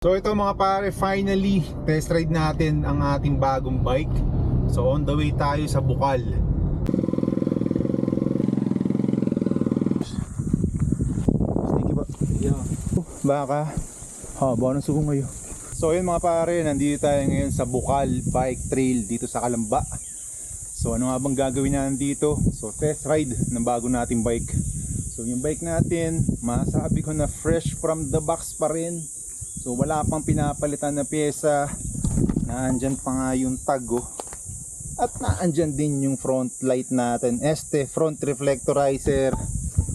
So ito mga pare, finally test ride natin ang ating bagong bike. So on the way tayo sa Bukal. Sticky ba? Yeah. Baka haba ng sugo ngayon. So yun mga pare, nandito tayo ngayon sa Bukal Bike Trail dito sa Calamba. So ano nga bang gagawin natin dito? So test ride ng bago nating bike. So yung bike natin, masabi ko na fresh from the box pa rin. So wala pang pinapalitan na pyesa. Naandyan pa nga yung tag oh. At naandyan din yung front light natin, front reflectorizer.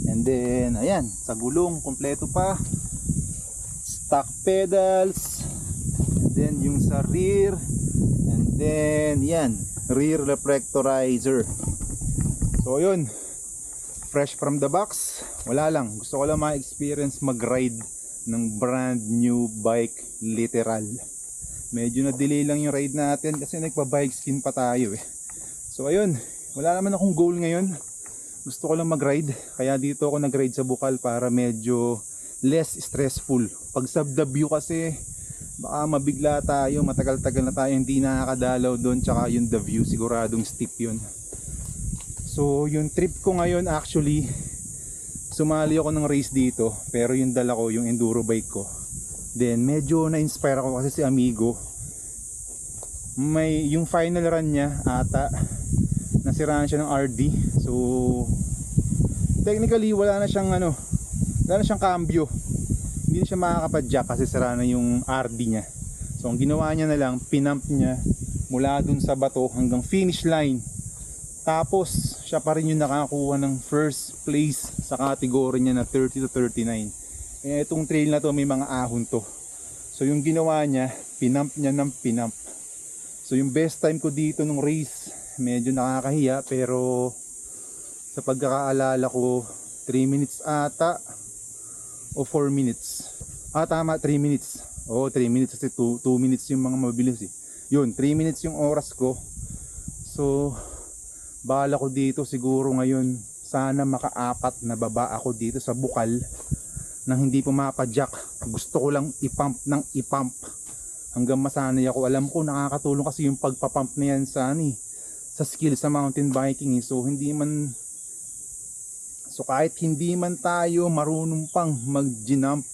And then ayan, sa gulong kompleto pa. Stock pedals. And then yung sa rear. And then yan, rear reflectorizer. So yun, fresh from the box. Wala lang, gusto ko lang ma-experience mag-ride ng brand new bike, literal. Medyo na-delay lang yung ride natin kasi nagpa-bike skin pa tayo eh. So ayun, wala naman akong goal ngayon. Gusto ko lang mag-ride, kaya dito ako nag-ride sa Bukal para medyo less stressful. Pag sub the view kasi baka mabigla tayo, matagal-tagal na tayo hindi nakakadalaw doon, tsaka yung the view siguradong steep yun. So yung trip ko ngayon actually, sumali ako ng race dito, pero yung dala ko, yung enduro bike ko. Then medyo na-inspire ako kasi si Amigo, may yung final run niya ata, nasiraan siya ng RD. So technically wala na siyang cambio, hindi na siya makakapag-jack kasi sira na yung RD niya. So ang ginawa niya na lang, pinump niya mula dun sa bato hanggang finish line. Tapos siya pa rin yung nakakuha ng first place sa category niya na 30 to 39. Eh itong trail na to may mga ahon to. So yung ginawa niya, pinump niya ng pinump. So yung best time ko dito nung race, medyo nakakahiya, pero sa pagkakaalala ko 3 minutes ata o 4 minutes. Tama, 3 minutes. 3 minutes kasi 2 minutes yung mga mabilis eh. Yun, 3 minutes yung oras ko. So bala ko dito siguro ngayon, sana maka-4 na baba ako dito sa Bukal nang hindi pumapa-jack. Gusto ko lang i-pump ng i-pump hanggang masanay ako. Alam ko nakakatulong kasi yung pagpa-pump na yan sa sa skill sa mountain biking. So kahit hindi man tayo marunong pang mag-jump,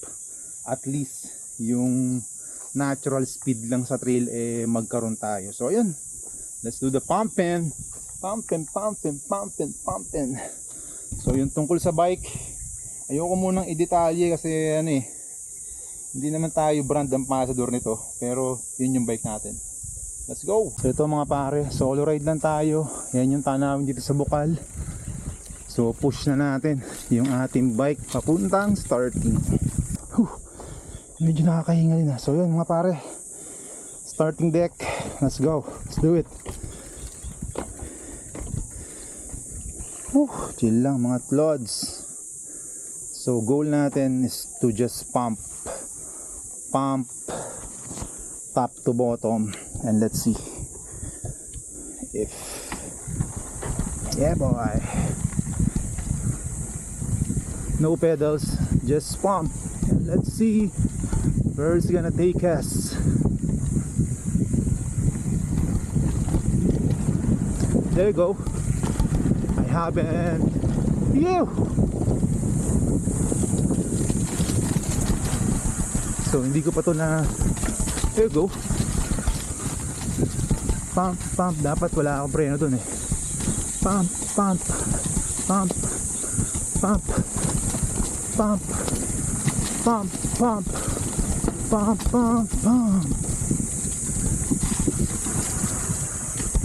at least yung natural speed lang sa trail magkaroon tayo. So ayun, let's do the pumping. Pumping. So yung tungkol sa bike, ayoko munang i-detalye kasi hindi naman tayo brand ambassador nito, pero yun yung bike natin. Let's go. So ito mga pare, solo ride lang tayo. Yan yung tanawin dito sa Bukal. So push na natin yung ating bike papuntang starting. Medyo nakakahinga din na. So yun mga pare, starting deck. Let's go. Let's do it. Chill lang mga tlods. So goal natin is to just pump top to bottom, and let's see if boy, no pedals, just pump, and let's see where it's gonna take us. There you go. Haven't you. So hindi ko pa to na. There you go. Pump. Dapat wala akong preno dun eh. Pump.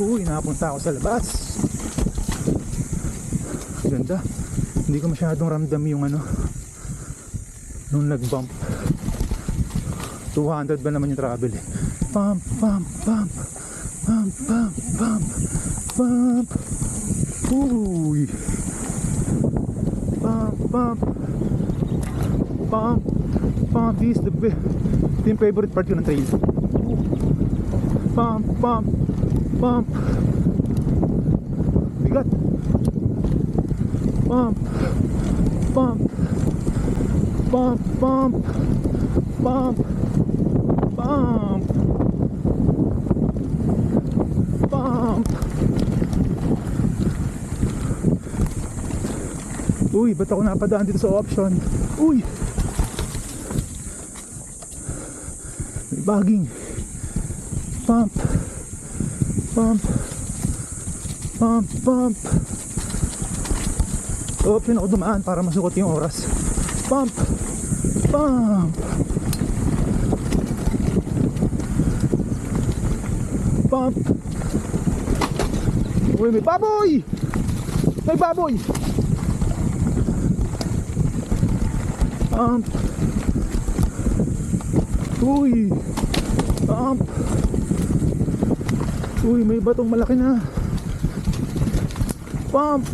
Uy, napunta ako sa labas. Ganda. Hindi ko masyadong ramdam yung nung nag-bump. 200 ba naman yung travel eh. Pump. Uy. Pump is the best. Ito yung favorite part ko ng trail. Pump. Bigat. Pump. Uy, ba't ako napadaan dito sa option? Uy! May baging. Pump. Pump. Pump, pump. Option ako dumaan para masukot yung oras. Pump. Pump. Pump. Uy, may baboy! May baboy! Pump. Uy. Pump. Uy, may batong malaki na. Pump.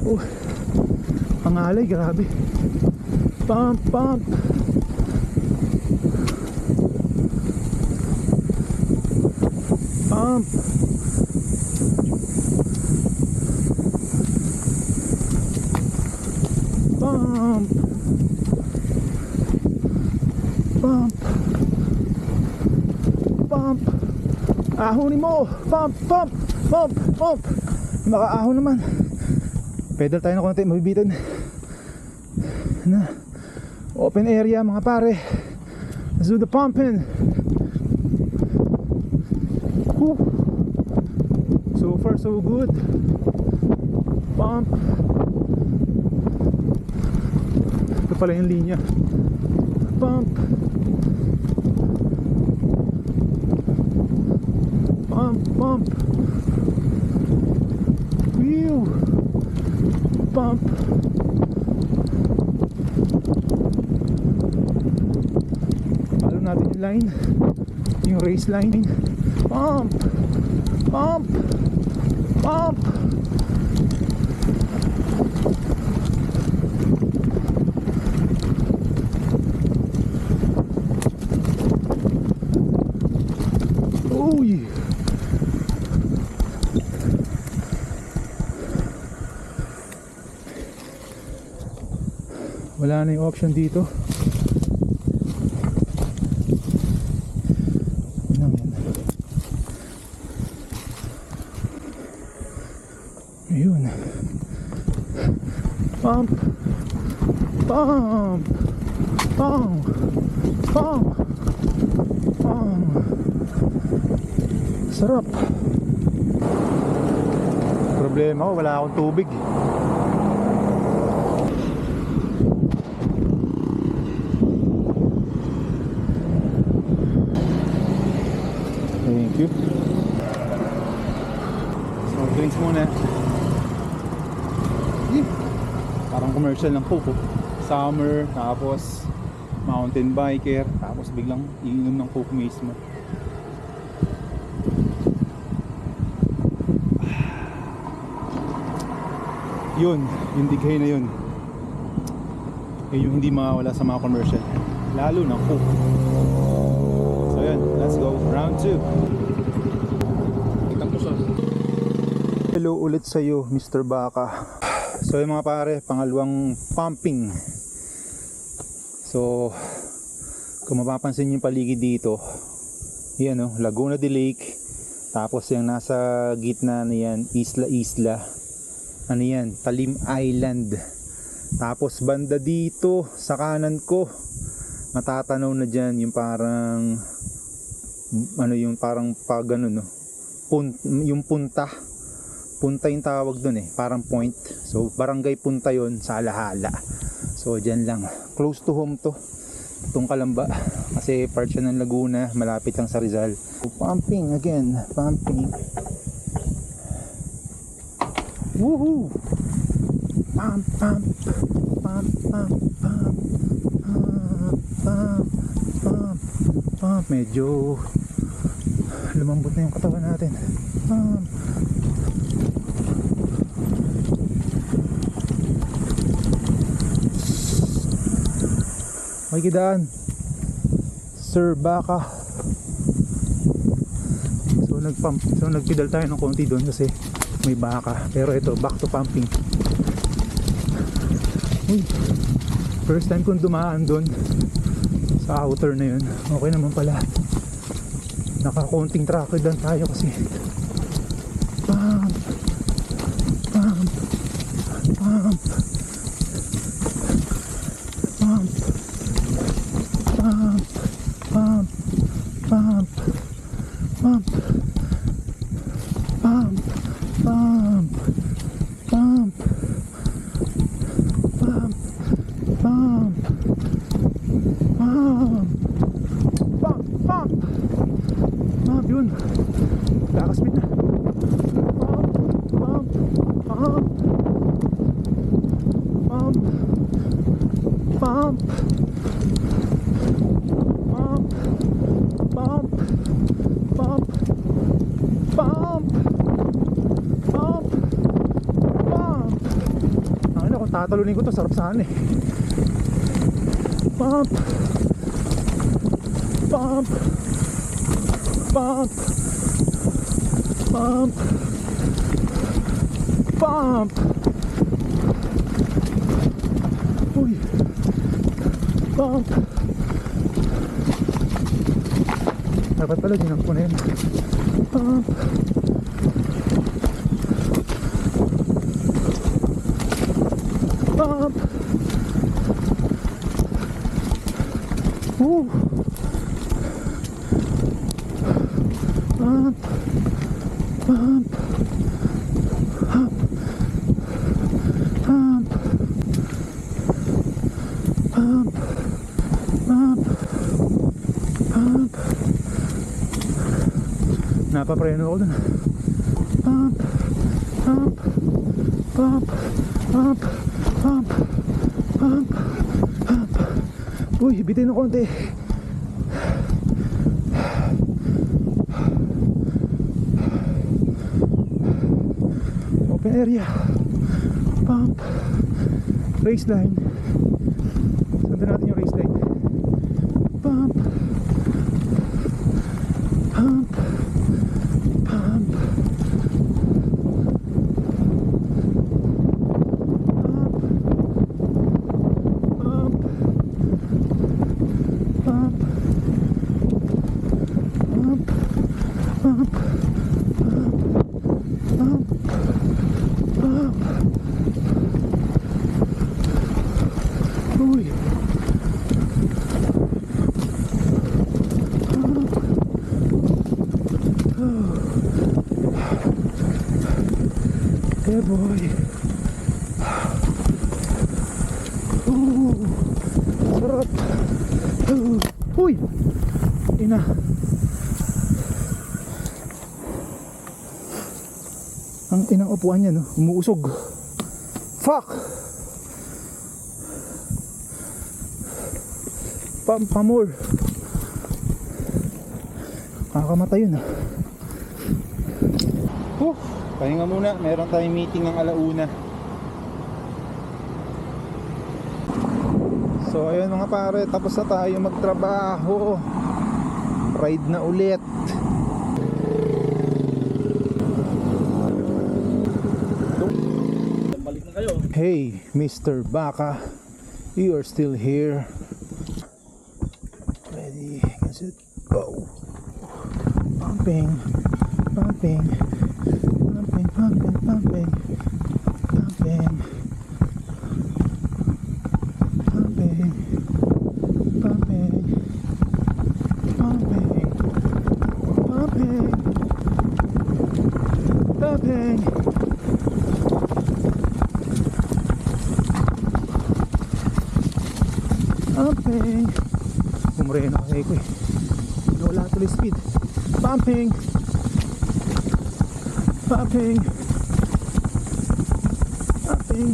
Uy. Pangalay, grabe. Pump, pump. Pump. Pump. Pump. Pump. Ahonin mo. Pump, pump, pump, pump. Makaahon naman. Pedal tayo na konti, mabibitin na. Open area mga pare. Let's do the pumping. Whew. So far so good. Pump. Ito pala yung linya. Pump. Pump, pump. Whew. Pump. Follow natin yung line, yung race line. Pump. Pump. Pump. Uy. Wala na yung option dito. Ayun. Pump. Pump. Pump. Pump. Pump. Sarap. Problema ko, wala akong tubig. Thank you. So, drinks muna. Parang commercial ng Coke. Summer, tapos mountain biker, tapos biglang iinom ng Coke mismo. Yun, yung dighay na yun. Yung hindi mawala sa mga commercial. Lalo ng Coke. So yun, let's go. Round 2. Hello ulit sa'yo, Mr. Baka. So yung mga pare, pangalawang pumping. So kung mapapansin yung paligid dito, yan o, Laguna de Lake. Tapos yung nasa gitna na yan, Isla. Ano yan, Talim Island. Tapos banda dito sa kanan ko, matatanaw na dyan yung parang ano, yung parang pag ano, no? Yung punta yung tawag dun eh, parang point. So barangay Punta yon sa Alahala. So dyan lang, close to home to, itong Kalamba, kasi part siya ng Laguna, malapit lang sa Rizal. So, pumping again, pumping. Woohoo! Pump, pump, pump, pump, pump, pump, pump, pump. Medyo lumambot na yung katawan natin. Pump. Makikidaan, Sir Baka. So nagpedal tayo ng konti doon kasi may baka, pero ito back to pumping. Uy, first time kong dumaan doon sa outer na yun. Okay naman pala, nakakonting tracker lang tayo kasi pump, pump, pump. tatalunin ko to, sarap saan eh. Pump. Pump. Pump. Pump. Pump. Uy. Pump. Dapat pala ginampo na yun. Pump. Pump. Woo. Pump. Pump. Pump. Pump. Pump. Pump. Pump. Napapreno ako dun. Pump. Pump. Pump. Pump. Pump. Pump. Pump. Uy, bitin na konti. Open area. Pump. Race line. Sundan natin yung race line. Pump. Pump. Pump. Uy. Yeah boy. Sarap. Uy. Ina. Ang inang upuan niya, no? Umuusog. Fuck! Pamor. Kakamatay yun, ah. Pahinga muna. Meron tayong meeting ng alauna. So, ayun mga pare. Tapos na tayo magtrabaho. Ride na ulit. Hey, Mr. Baka, you are still here. Ready, set, go. Pumping, pumping, pumping, pumping, pumping, pumping, pumping, pumping, pumping, pumping, pumping. Pumping. Umreno kasi ko eh. Wala tuloy speed. Pumping. Pumping. Pumping.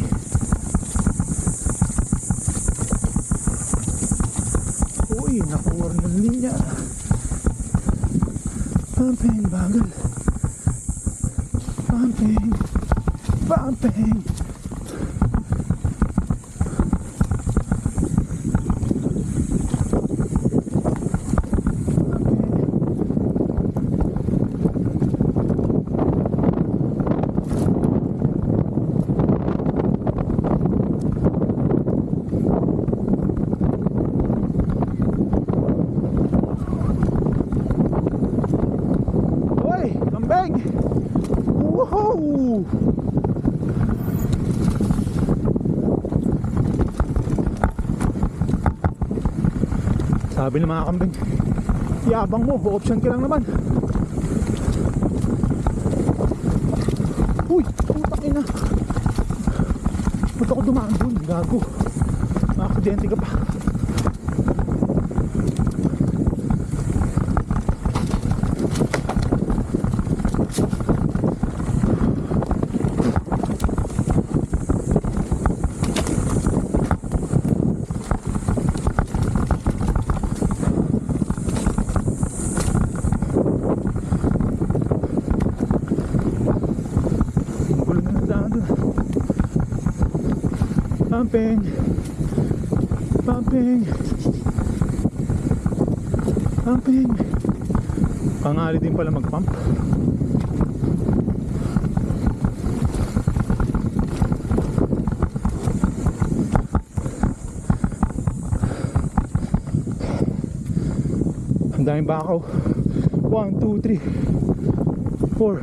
Uy, nakuha ng linya. Pumping, bagal. Pumping. Pumping. Woohoo! Sabi ng mga kambing, yabang mo, option ka lang naman. Uy, putang ina. Ba't ako dumaan dun? Gago. Makaksidente ka pa. Pumping. Pumping. Pumping. Pangali din pala mag-pump. Ang daming bakaw. 1, 2, 3 4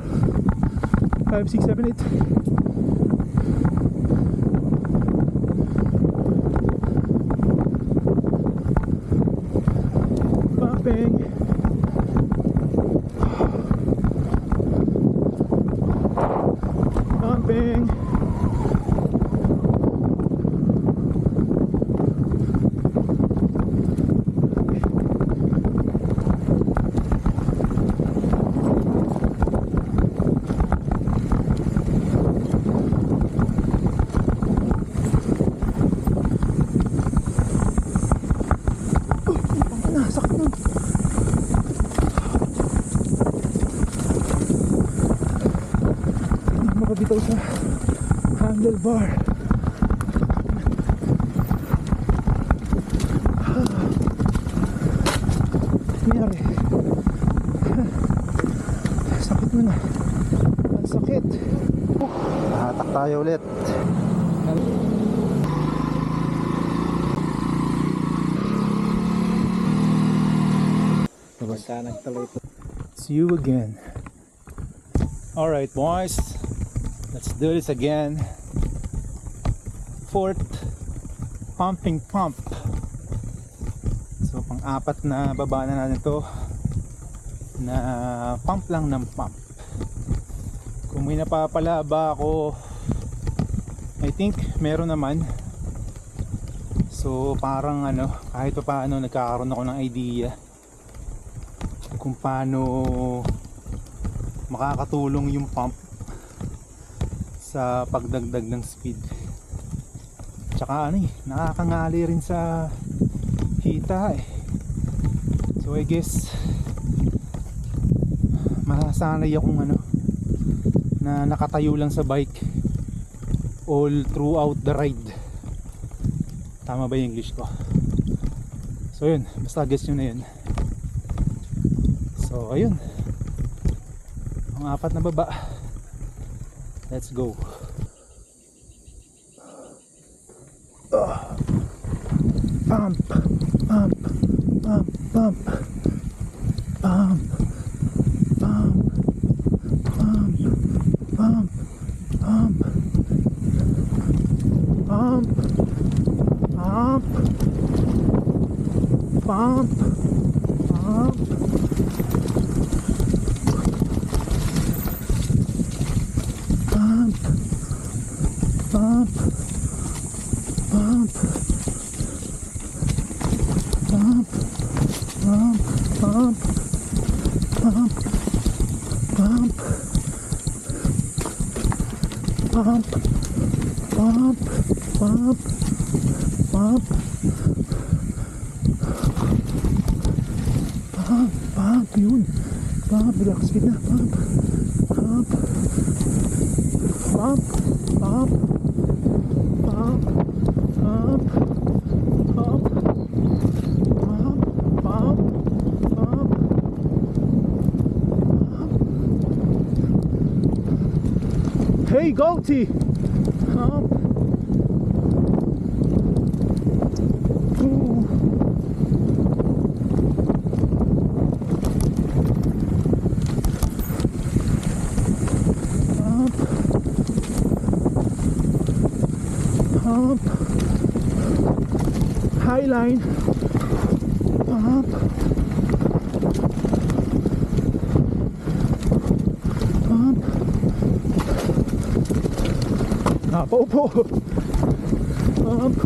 5, 6, 7, 8. Pumping. Pumping. Makabitaw sa handlebar. Nangyari. Sakit mo na. Ang sakit. Hatak tayo ulit. See you again. Alright boys, let's do this again. Fourth pumping pump. So pang-apat na baba na natin to na pump lang ng pump. Kung may napapala ba ako, I think meron naman. So parang ano, kahit pa paano nagkakaroon ako ng idea kung paano makakatulong yung pump sa pagdagdag ng speed. Tsaka ano nakakangali rin sa hita eh. So I guess masasanay akong na nakatayo lang sa bike all throughout the ride. Tama ba yung English ko? So yun, basta guess nyo na yun. So ayun, ang apat na baba. Let's go. Pump, pump, pump, pump, pump, pump, pump, pump, pump, pump, pump, pump, pump. Pump, pump, pump, pump, pump, pump, pump, pump, pump, pump, pump, pump, pump, yun, pump, relax speed na, pump, pump, pump, pump, pump, pump, pump, pump, pump, pump, pump. Hey Goatee! Pump. Ooh. Pump, high line, pump, pump, napaupo, pump,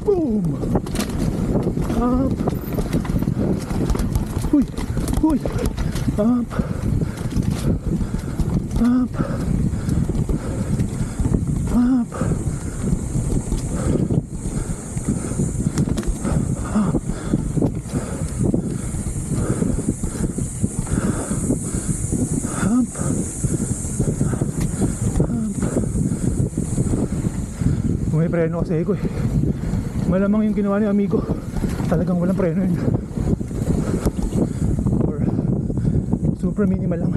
boom, pump, huy, huy, pump, pump, pump, pump, pump, may preno kasi ko eh. Malamang yung ginawa ni amigo, talagang walang preno yun. Or super minimal lang.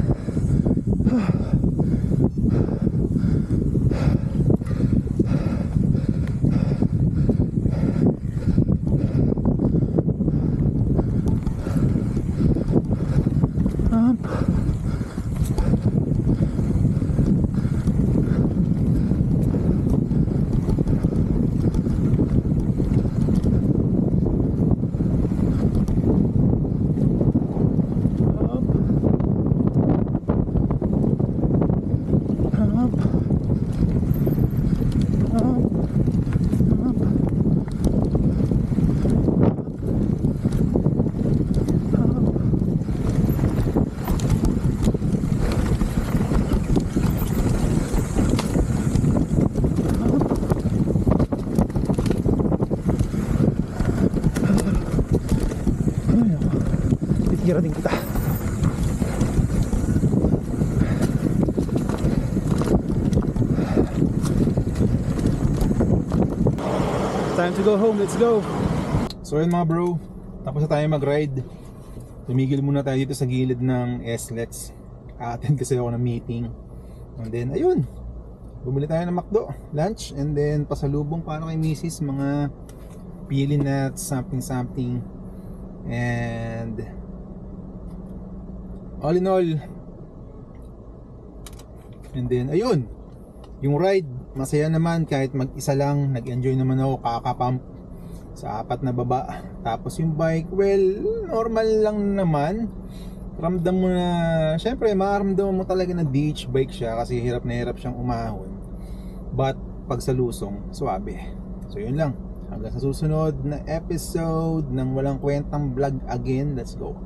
Titira din kita. Time to go home, let's go. So yun mga bro, tapos na tayo mag-ride. Tumigil muna tayo dito sa gilid ng SLEX. A-attend kasi ako ng meeting. And then ayun, bumili tayo ng McDo, lunch, and then pasalubong para kay Mrs. mga pili nuts, something. And all in all, and then ayun, yung ride masaya naman kahit mag-isa lang. Nag-enjoy naman ako, kakapump sa 4 na baba. Tapos yung bike, well, normal lang naman. Ramdam mo na, syempre makaramdaman mo talaga na DH bike siya kasi hirap na hirap siyang umahon. But pag sa lusong, swabe. So yun lang, hanggang sa susunod na episode ng walang kwentang vlog again. Let's go.